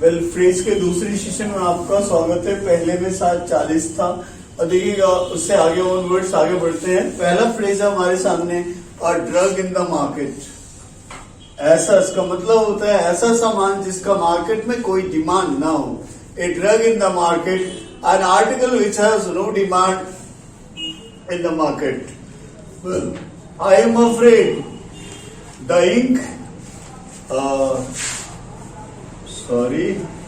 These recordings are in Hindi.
वेल फ्रेज के दूसरी सेशन में आपका स्वागत है। पहले में 7:40 था और देखिएगा उससे आगे ऑनवर्ड्स आगे बढ़ते हैं। पहला फ्रेज है हमारे सामने, a drug in the market. ऐसा इसका मतलब होता है ऐसा सामान जिसका मार्केट में कोई डिमांड ना हो। A drug in the market, an article which has no demand in the market. I am afraid the ink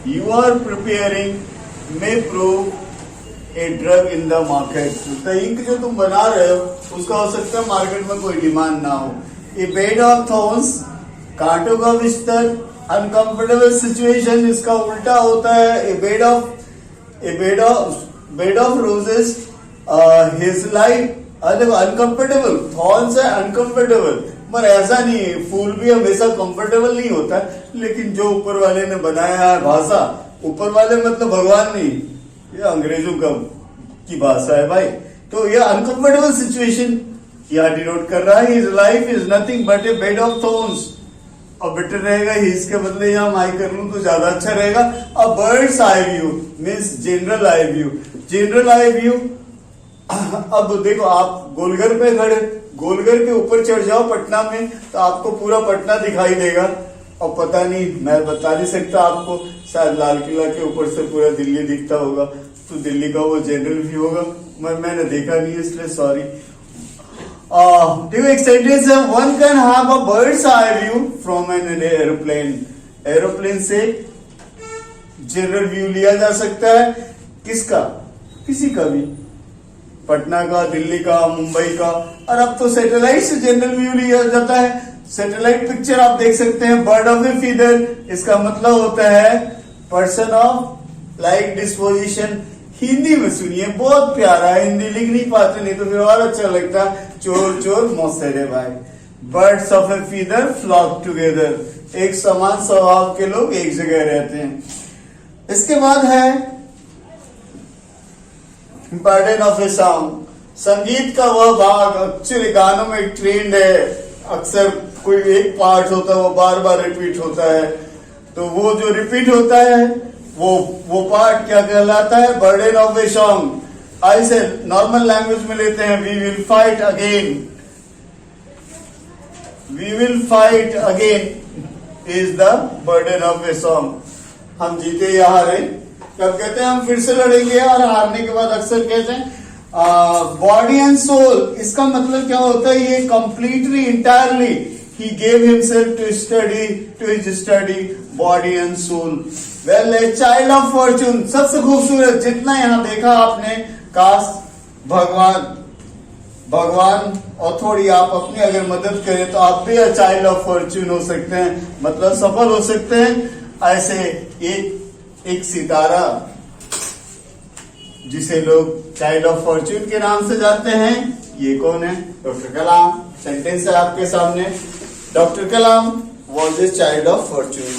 you are preparing may prove a drug in the market। तो इंक जो तुम बना रहे हो उसका हो सकता है मार्केट में कोई डिमांड ना हो। ए बेड ऑफ थॉर्न्स, कांटों का बिस्तर, अनकंफर्टेबल सिचुएशन इसका उल्टा होता है। A bed of roses, his life uncomfortable. Thorns है अनकंफर्टेबल, पर ऐसा नहीं है, फूल भी हमेशा कंफर्टेबल नहीं होता। लेकिन जो ऊपर वाले ने बनाया है भाषा, ऊपर वाले मतलब भगवान नहीं, ये अंग्रेजों की भाषा है भाई। तो ये अनकंफर्टेबल सिचुएशन यहाँ डिनोट कर रहा है। His life is nothing but A bed of thorns. और बेटर रहेगा हिज के बदले यहाँ माई कर लूं तो ज्यादा अच्छा रहेगा। A bird's eye view means general eye view. General eye view, अब देखो आप गोलघर पे खड़े, गोलघर के ऊपर चढ़ जाओ पटना में तो आपको पूरा पटना दिखाई देगा। और पता नहीं, मैं बता नहीं सकता आपको, शायद लाल किला के ऊपर से पूरा दिल्ली दिखता होगा, तो दिल्ली का वो जनरल व्यू होगा। मैंने देखा नहीं है इसलिए सॉरी। देखो एक सेंटेंस है, one can have a bird's eye view from an aeroplane. Aeroplane से जनरल व्यू लिया जा सकता है। किसका? किसी का भी, पटना का, दिल्ली का, मुंबई का। और अब तो सैटेलाइट से जनरल व्यू लिया जाता है। सैटेलाइट पिक्चर आप देख सकते हैं। बर्ड ऑफ ए फीदर, इसका मतलब होता है person of like disposition. Hindi में सुनिए, बहुत प्यारा है। हिंदी लिख नहीं पाते, नहीं तो फिर और अच्छा लगता। चोर चोर मौसेरे भाई। Birds of a feather flock together, एक समान स्वभाव के लोग एक जगह रहते हैं। इसके बाद है बर्डन ऑफ ए सॉन्ग। संगीत का वह भाग, एक्चुअली गानों में एक ट्रेंड है, अक्सर कोई एक पार्ट होता है वो बार बार रिपीट होता है। तो वो जो रिपीट होता है वो पार्ट क्या कहलाता है? Burden of a song. ऐसे नॉर्मल लैंग्वेज में लेते हैं, we will fight again. We will fight again is the burden of a song. हम जीते या हारे, कब कहते हैं हम फिर से लड़ेंगे, और हारने के बाद अक्सर कहते हैं बॉडी एंड सोल। इसका मतलब क्या होता है? ये कंप्लीटली इंटायरली ही gave himself to study, to his study body and soul. Well a child of fortune, सबसे खूबसूरत जितना यहाँ देखा आपने, काश भगवान और थोड़ी आप अपनी अगर मदद करें तो आप भी चाइल्ड ऑफ फॉर्चून हो सकते हैं, मतलब सफल हो सकते हैं। ऐसे एक सितारा जिसे लोग चाइल्ड ऑफ फॉर्चून के नाम से जानते हैं, ये कौन है? डॉक्टर कलाम। सेंटेंस है आपके सामने, doctor Kalam was a child of Fortune.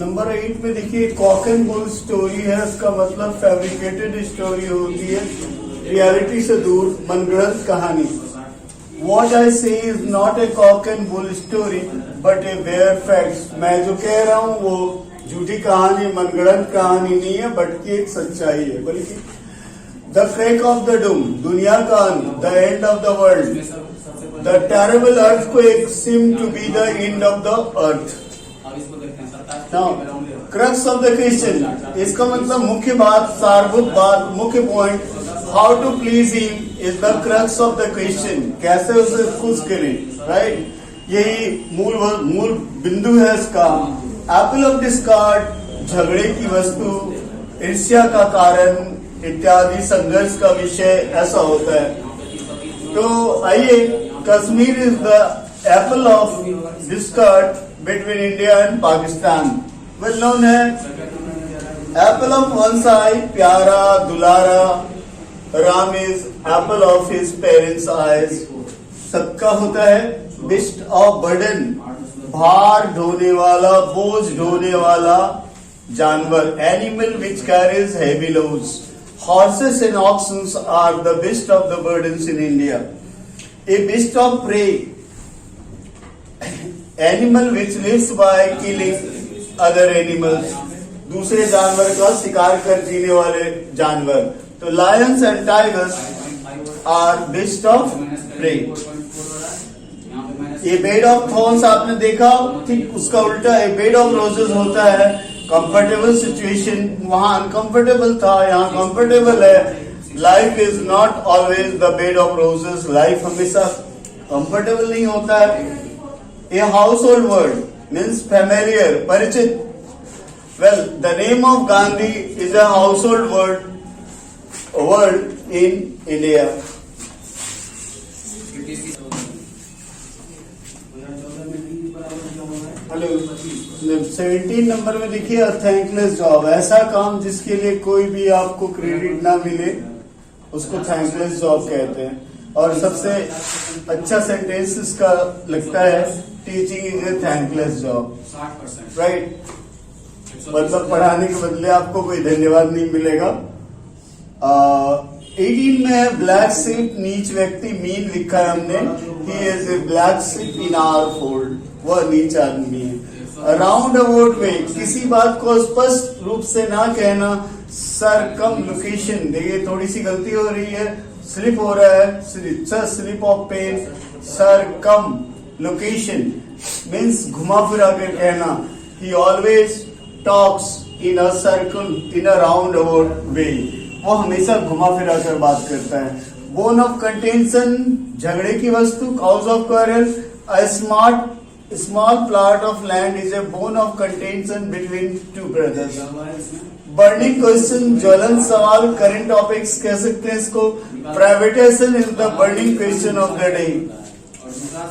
Number 8 में देखिए, कॉक एंड बुल स्टोरी है। इसका मतलब फैब्रिकेटेड स्टोरी होती है, रियलिटी से दूर, मनगढ़ंत कहानी। What I say is not a cock and bull story, but a bare facts। मैं जो कह रहा हूँ वो झूठी कहानी, मनगढ़ंत कहानी नहीं है, बल्कि एक सच्चाई है। बल्कि the crack of the doom, दुनिया का अंत, the end of the world, the terrible earthquake seem to be the end of the earth. Now crux of the question, इसका मतलब मुख्य बात, सारभूत बात, मुख्य point. How to please him is the crux of the question, कैसे उसे खुश करें, राइट? यही मूल बिंदु है इसका। एप्पल ऑफ डिस्कार्ड, झगड़े की वस्तु, ईर्ष्या का कारण इत्यादि, संघर्ष का विषय, ऐसा होता है। तो आइए, Kashmir is the Apple of discard between India and Pakistan. Well known है एप्पल ऑफ वंस आई, प्यारा दुलारा। Ram is Apple of his parents eyes. सबका होता है बिस्ट ऑफ बर्डन, भार ढोने वाला, बोझ ढोने वाला जानवर। Animal which carries heavy loads. Horses and oxen are the beast of the burdens in India. A beast of prey animal which lives by killing other animals, दूसरे जानवर का शिकार कर जीने वाले जानवर। तो lions and tigers are beasts of prey. ये बेड ऑफ थॉर्न्स आपने देखा, ठीक उसका उल्टा है बेड ऑफ रोजेस होता है। कंफर्टेबल सिचुएशन, वहां अनकंफर्टेबल था, यहाँ कंफर्टेबल है। Life is not always the bed of roses, life हमेशा कंफर्टेबल नहीं होता है। A household word means familiar, परिचित। Well, the name of Gandhi is a household word in India. Hello, 17 number में देखिए, अ थैंकलेस जॉब, ऐसा काम जिसके लिए कोई भी आपको क्रेडिट ना मिले उसको थैंकलेस जॉब कहते हैं। और सबसे अच्छा सेंटेंस इसका लगता है, teaching is a thankless job, right. मतलब पढ़ाने के बदले आपको कोई धन्यवाद नहीं मिलेगा। 18 में है ब्लैक शिप, नीच व्यक्ति, मीन लिखा है हमने। He is a black sheep in our fold, वह नीच आदमी है। राउंड अबाउट वे, किसी बात को स्पष्ट रूप से ना कहना। सरकम लोकेशन, देखिए थोड़ी सी गलती हो रही है, स्लिप हो रहा है, slip of pen. Circumlocution means घुमा फिरा के कहना। He always talks in a circle, in a roundabout way, वो हमेशा घुमा फिरा कर बात करता है। बोन ऑफ कंटेंशन, झगड़े की वस्तु। Cause of quarrel, a small plot of land is a bone of contention between two brothers. Burning question, ज्वलन सवाल, करंट टॉपिक्स कह सकते हैं इसको। Privatisation is the burning question of the day.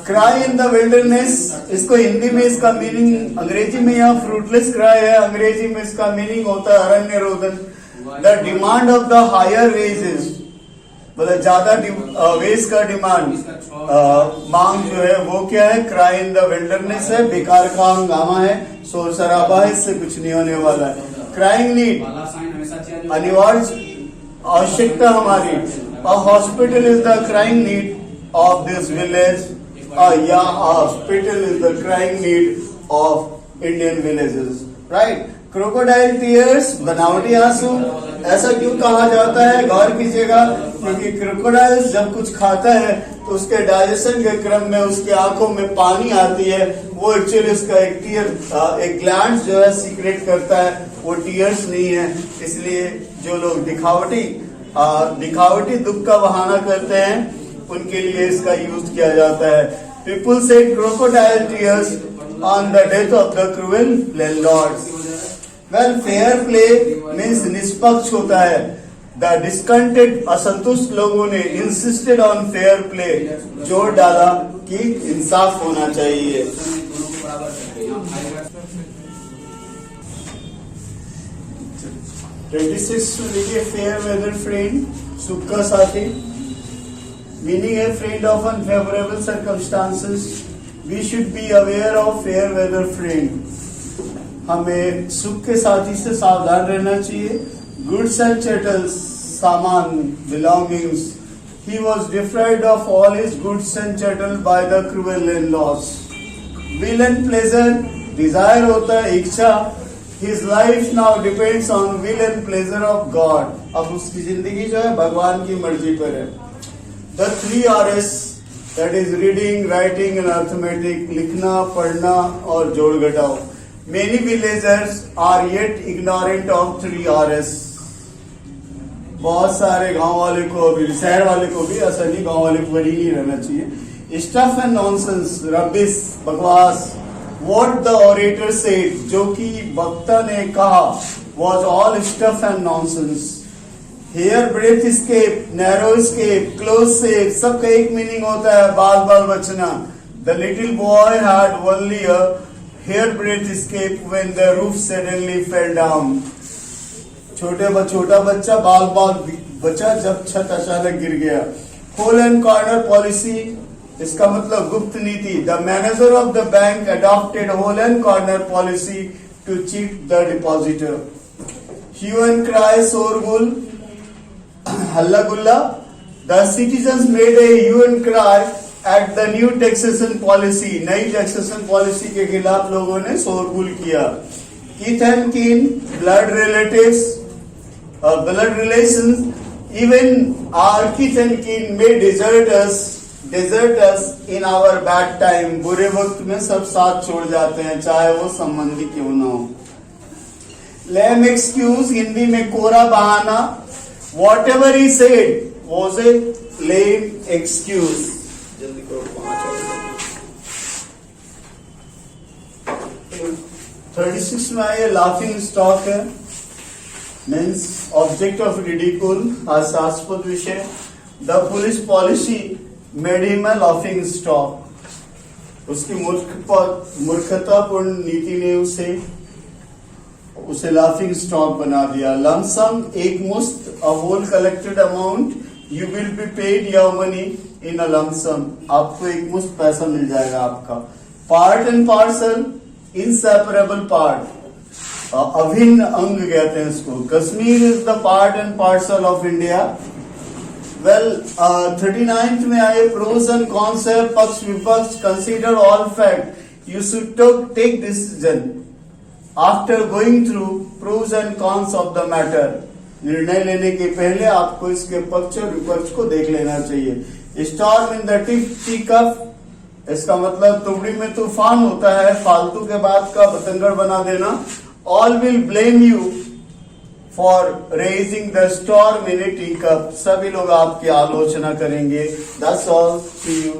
Cry in the wilderness, इसको हिंदी में इसका मीनिंग, अंग्रेजी में यहाँ फ्रूटलेस क्राई है, अंग्रेजी में इसका मीनिंग होता है अरण्य रोदन। The demand of the higher wages, मतलब ज्यादा वेज का डिमांड, मांग जो है वो क्या है, क्राई इन द विल्डरनेस है, बेकार का हंगामा है, शोर शराबा है, इससे कुछ नहीं होने वाला है। क्राइंग नीड, अनिवार्य आवश्यकता हमारी। A hospital is the crying need of this village, या hospital is the crying need of Indian villages, right. Crocodile tears, बनावटी आंसू, ऐसा क्यों कहा जाता है, गौर कीजिएगा, क्योंकि क्रोकोडाइल जब कुछ खाता है तो उसके डाइजेशन के क्रम में उसकी आंखों में पानी आती है, वो एक्चुअली उसका एक टीयर, एक ग्लैंड जो है सीक्रेट करता है, वो टीयर्स नहीं है। इसलिए जो लोग दिखावटी दुख का बहाना करते हैं उनके लिए इसका यूज किया जाता है। पीपुल से crocodile tears on the death of the cruel landlords. Well, fair play means निष्पक्ष होता है। द डिस्कंटेड, असंतुष्ट लोगों ने इंसिस्टेड ऑन फेयर प्ले, जोर डाला कि इंसाफ होना चाहिए। 26 में देखिए, फेयर वेदर फ्रेंड, सुख का साथी। मीनिंग है friend of unfavourable circumstances. We should be aware of fair weather friend, हमें सुख के साथी से सावधान रहना चाहिए। गुड्स एंड चैटल्स, सामान, belongings. He was deprived of all his goods and chattel by the cruel laws. Will and pleasure, desire होता है, इच्छा। His life now depends on will and pleasure of God, अब उसकी जिंदगी जो है भगवान की मर्जी पर है। The 3 R's, that is reading, writing and arithmetic, लिखना, पढ़ना और जोड़ घटाओ। Many villagers are yet ignorant of 3 R's. बहुत सारे गांव वाले को भी, शहर वाले को भी, ऐसा नहीं गांव वाले को नहीं रहना चाहिए। स्टफ एंड नॉनसेंस, रबिश, बकवास। What the orator said, जो कि वक्ता ने कहा, was all stuff and nonsense. Hair breadth escape, narrow escape, close save, सबका एक मीनिंग होता है, बाल बाल बचना। The little boy had only a hair breadth escape when the roof suddenly fell down. छोटा बच्चा बाल बाल बचा जब छत अचानक गिर गया। होल एंड कॉर्नर पॉलिसी, इसका मतलब गुप्त नीति। The manager of the bank adopted hole and corner policy to cheat the depositor. Hue and cry, शोरगुल, हल्ला गुल्ला। The citizens made a hue and cry at the new taxation policy, नई टैक्सेशन पॉलिसी के खिलाफ लोगों ने शोरगुल किया। Kith and kin, blood relatives, blood relations, even our kith and kin may desert us in our bad time, बुरे वक्त में सब साथ छोड़ जाते हैं, चाहे वो संबंधी क्यों ना हो। लेम एक्सक्यूज, हिंदी में कोरा बहाना, what ever he said was a lame excuse. जल्दी करो, 36 में आइए, लाफिंग स्टॉक है, मीन्स ऑब्जेक्ट ऑफ रिडिकुल, हास्यास्पद विषय। The police policy made him a laughing stock, उसकी मूर्खतापूर्ण नीति ने उसे लाफिंग स्टॉक बना दिया। लमसम, एक मुश्त, a whole collected amount, you will be paid your money in a lump sum, आपको एक मुश्त पैसा मिल जाएगा आपका। Part and parcel, inseparable part, अभिन्न अंग कहते हैं इसको। Kashmir is the part and parcel of India. Well, 39th में आए, प्रोज एंड कॉन्स है, पक्ष विपक्ष, consider all fact, you should take decision after going through pros and cons of the matter, निर्णय लेने के पहले आपको इसके पक्ष और विपक्ष को देख लेना चाहिए। Storm in the tea cup, इसका मतलब तुबड़ी में तूफान होता है, फालतू के बात का बतंगड़ बना देना। All will blame you for raising the storm in a tea cup, सभी लोग आपकी आलोचना करेंगे। That's all, see you.